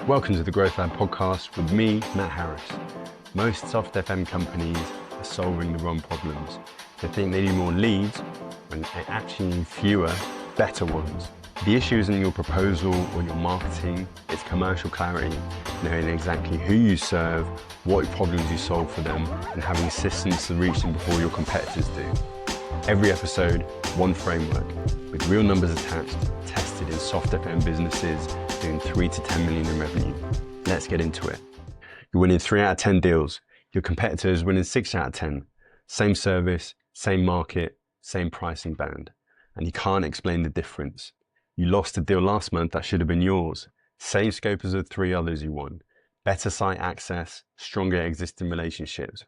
Welcome to the Growth Lab podcast with me, Matt Harris. Most soft FM companies are solving the wrong problems. They think they need more leads when they actually need fewer, better ones. The issue isn't your proposal or your marketing, it's commercial clarity, knowing exactly who you serve, what problems you solve for them, and having systems to reach them before your competitors do. Every episode, one framework, with real numbers attached, tested in soft FM businesses doing 3 to 10 million in revenue. Let's get into it. You're winning 3 out of 10 deals. Your competitor is winning 6 out of 10. Same service, same market, same pricing band. And you can't explain the difference. You lost a deal last month that should have been yours. Same scope as the 3 others you won. Better site access, stronger existing relationships.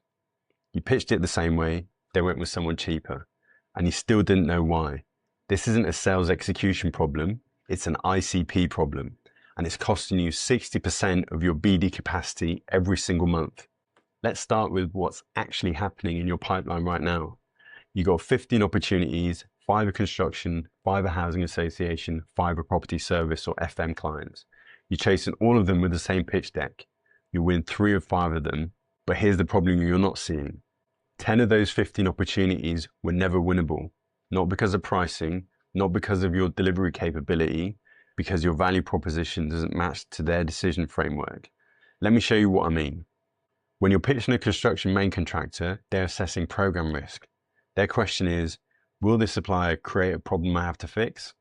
You pitched it the same way, they went with someone cheaper. And you still didn't know why. This isn't a sales execution problem, it's an ICP problem. And it's costing you 60% of your BD capacity every single month. Let's start with what's actually happening in your pipeline right now. You got 15 opportunities, 5 are construction, 5 are housing association, 5 are property service or FM clients. You're chasing all of them with the same pitch deck. You win 3 of 5 of them, but here's the problem you're not seeing. 10 of those 15 opportunities were never winnable, not because of pricing, not because of your delivery capability, because your value proposition doesn't match to their decision framework. Let me show you what I mean. When you're pitching a construction main contractor, they're assessing program risk. Their question is, will this supplier create a problem I have to fix?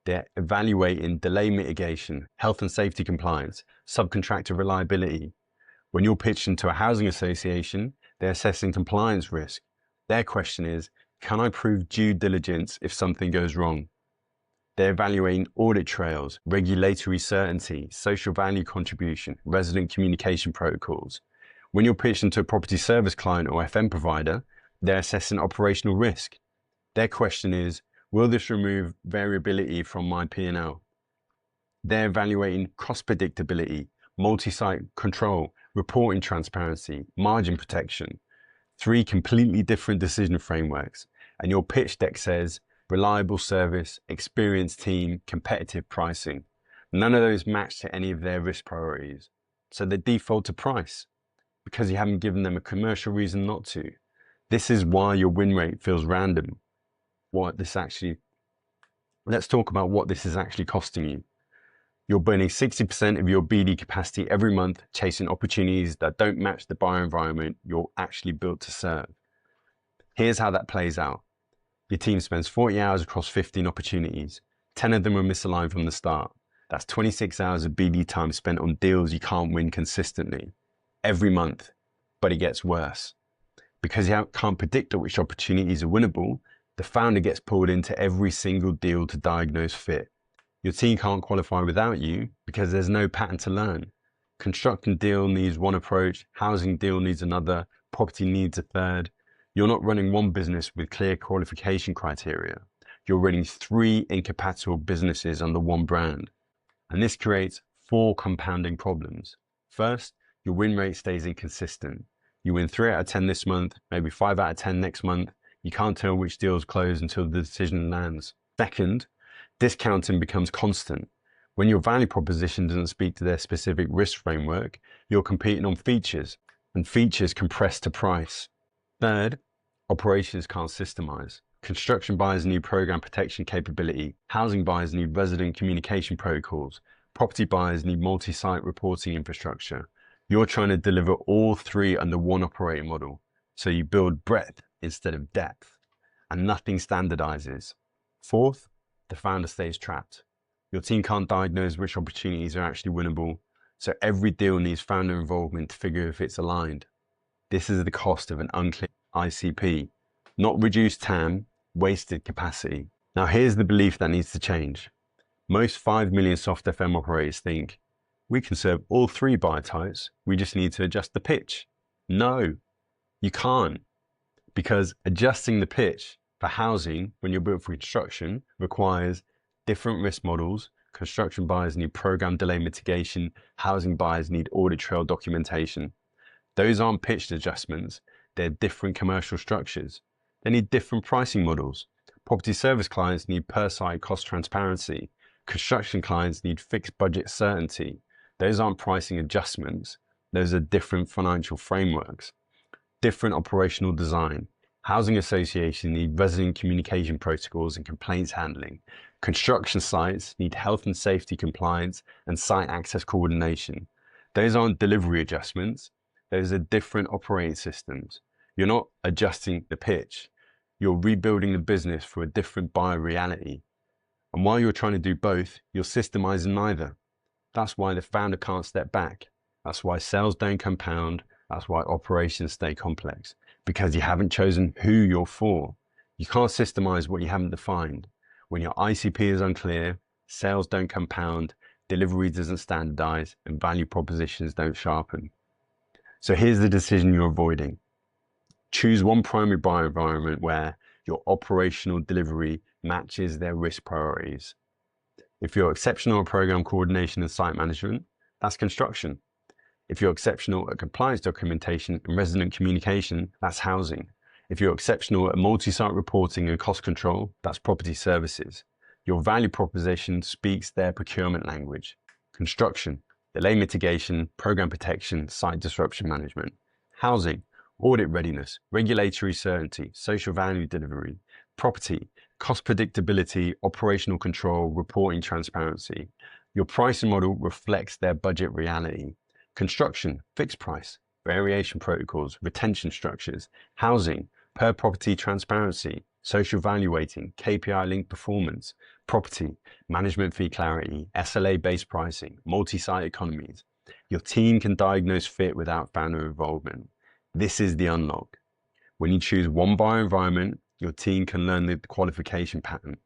They're evaluating delay mitigation, health and safety compliance, subcontractor reliability. When you're pitching to a housing association, they're assessing compliance risk. Their question is, can I prove due diligence if something goes wrong? They're evaluating audit trails, regulatory certainty, social value contribution, resident communication protocols. When you're pitching to a property service client or FM provider, they're assessing operational risk. Their question is, will this remove variability from my P&L? They're evaluating cost predictability, multi-site control, reporting transparency, margin protection. 3 completely different decision frameworks. And your pitch deck says, reliable service, experienced team, competitive pricing. None of those match to any of their risk priorities. So they default to price because you haven't given them a commercial reason not to. This is why your win rate feels random. Let's talk about what this is actually costing you. You're burning 60% of your BD capacity every month chasing opportunities that don't match the buyer environment you're actually built to serve. Here's how that plays out. Your team spends 40 hours across 15 opportunities. 10 of them are misaligned from the start. That's 26 hours of BD time spent on deals you can't win consistently every month, but it gets worse. Because you can't predict which opportunities are winnable, the founder gets pulled into every single deal to diagnose fit. Your team can't qualify without you because there's no pattern to learn. Construction deal needs one approach, housing deal needs another, property needs a third. You're not running one business with clear qualification criteria. You're running 3 incompatible businesses under one brand. And this creates 4 compounding problems. First, your win rate stays inconsistent. You win 3 out of 10 this month, maybe 5 out of 10 next month. You can't tell which deals close until the decision lands. Second, discounting becomes constant. When your value proposition doesn't speak to their specific risk framework, you're competing on features, and features compress to price. Third, operations can't systemize. Construction buyers need program protection capability. Housing buyers need resident communication protocols. Property buyers need multi-site reporting infrastructure. You're trying to deliver all 3 under one operating model. So you build breadth instead of depth, and nothing standardizes. Fourth, the founder stays trapped. Your team can't diagnose which opportunities are actually winnable, so every deal needs founder involvement to figure if it's aligned. This is the cost of an unclear ICP, not reduced TAM, wasted capacity. Now here's the belief that needs to change. Most 5 million soft FM operators think, we can serve all 3 buyer types, we just need to adjust the pitch. No, you can't, because adjusting the pitch for housing when you're built for construction requires different risk models. Construction buyers need program delay mitigation, housing buyers need audit trail documentation. Those aren't pitched adjustments, they're different commercial structures. They need different pricing models. Property service clients need per site cost transparency. Construction clients need fixed budget certainty. Those aren't pricing adjustments. Those are different financial frameworks, different operational design. Housing associations need resident communication protocols and complaints handling. Construction sites need health and safety compliance and site access coordination. Those aren't delivery adjustments. Those are different operating systems. You're not adjusting the pitch. You're rebuilding the business for a different buyer reality. And while you're trying to do both, you're systemizing neither. That's why the founder can't step back. That's why sales don't compound. That's why operations stay complex. Because you haven't chosen who you're for. You can't systemize what you haven't defined. When your ICP is unclear, sales don't compound, delivery doesn't standardize, and value propositions don't sharpen. So here's the decision you're avoiding. Choose one primary buyer environment where your operational delivery matches their risk priorities. If you're exceptional at program coordination and site management, that's construction. If you're exceptional at compliance documentation and resident communication, that's housing. If you're exceptional at multi-site reporting and cost control, that's property services. Your value proposition speaks their procurement language. Construction, delay mitigation, program protection, site disruption management. Housing, audit readiness, regulatory certainty, social value delivery. Property, cost predictability, operational control, reporting transparency. Your pricing model reflects their budget reality. Construction, fixed price, variation protocols, retention structures. Housing, per property transparency, social value weighting, KPI linked performance. Property, management fee clarity, SLA-based pricing, multi-site economies. Your team can diagnose fit without founder involvement. This is the unlock. When you choose one buyer environment, your team can learn the qualification pattern.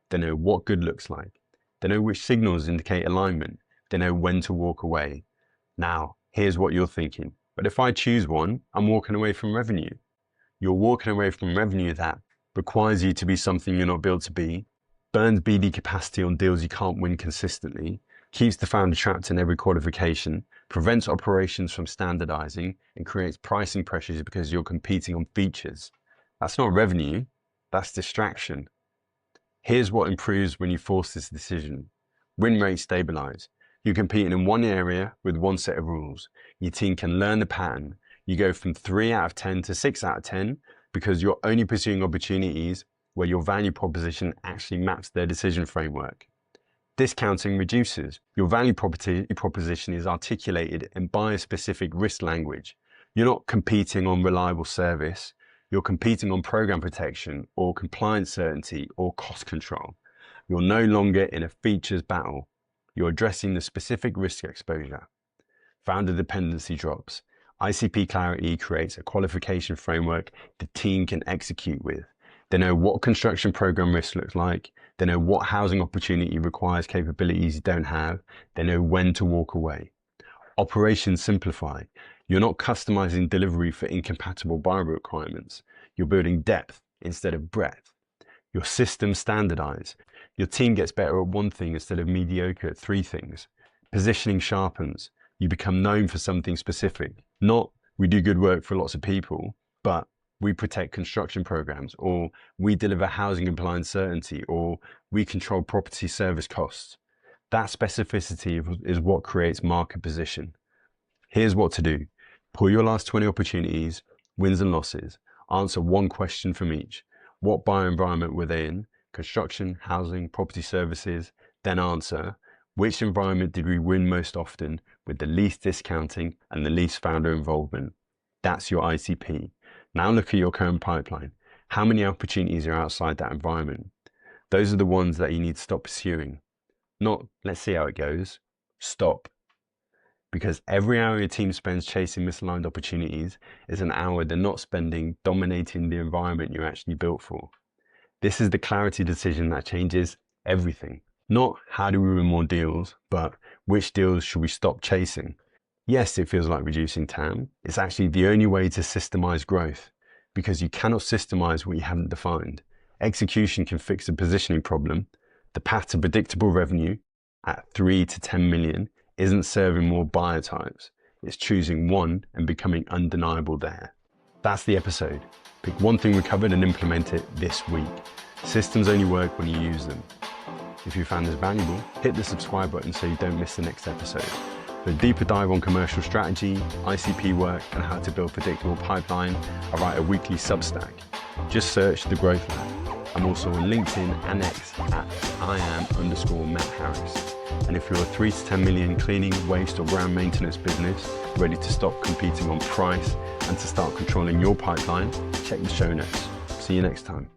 They know what good looks like. They know which signals indicate alignment. They know when to walk away. Now, here's what you're thinking. But if I choose one, I'm walking away from revenue. You're walking away from revenue that requires you to be something you're not built to be, burns BD capacity on deals you can't win consistently, keeps the founder trapped in every qualification, prevents operations from standardizing, and creates pricing pressures because you're competing on features. That's not revenue, that's distraction. Here's what improves when you force this decision. Win rates stabilize. You're competing in one area with one set of rules. Your team can learn the pattern. You go from 3 out of 10 to 6 out of 10 because you're only pursuing opportunities where your value proposition actually maps their decision framework. Discounting reduces. Your value proposition is articulated in buyer-specific risk language. You're not competing on reliable service. You're competing on program protection or compliance certainty or cost control. You're no longer in a features battle. You're addressing the specific risk exposure. Founder dependency drops. ICP clarity creates a qualification framework the team can execute with. They know what construction program risk looks like. They know what housing opportunity requires capabilities you don't have. They know when to walk away. Operations simplify. You're not customizing delivery for incompatible buyer requirements. You're building depth instead of breadth. Your systems standardize. Your team gets better at one thing instead of mediocre at 3 things. Positioning sharpens. You become known for something specific. Not we do good work for lots of people, but we protect construction programs, or we deliver housing compliance certainty, or we control property service costs. That specificity is what creates market position. Here's what to do. Pull your last 20 opportunities, wins and losses. Answer one question from each. What buyer environment were they in? Construction, housing, property services. Then answer, which environment did we win most often with the least discounting and the least founder involvement? That's your ICP. Now look at your current pipeline. How many opportunities are outside that environment? Those are the ones that you need to stop pursuing. Not, let's see how it goes. Stop. Because every hour your team spends chasing misaligned opportunities is an hour they're not spending dominating the environment you're actually built for. This is the clarity decision that changes everything. Not how do we win more deals, but which deals should we stop chasing? Yes, it feels like reducing TAM. It's actually the only way to systemize growth, because you cannot systemize what you haven't defined. Execution can fix a positioning problem. The path to predictable revenue at 3 to 10 million isn't serving more buyer types. It's choosing one and becoming undeniable there. That's the episode. Pick one thing we covered and implement it this week. Systems only work when you use them. If you found this valuable, hit the subscribe button so you don't miss the next episode. For a deeper dive on commercial strategy, ICP work, and how to build predictable pipeline, I write a weekly Substack. Just search The Growth Lab. I'm also on LinkedIn and X at @IAM_Matt Harris. And if you're a 3 to 10 million cleaning, waste or ground maintenance business ready to stop competing on price and to start controlling your pipeline, check the show notes. See you next time.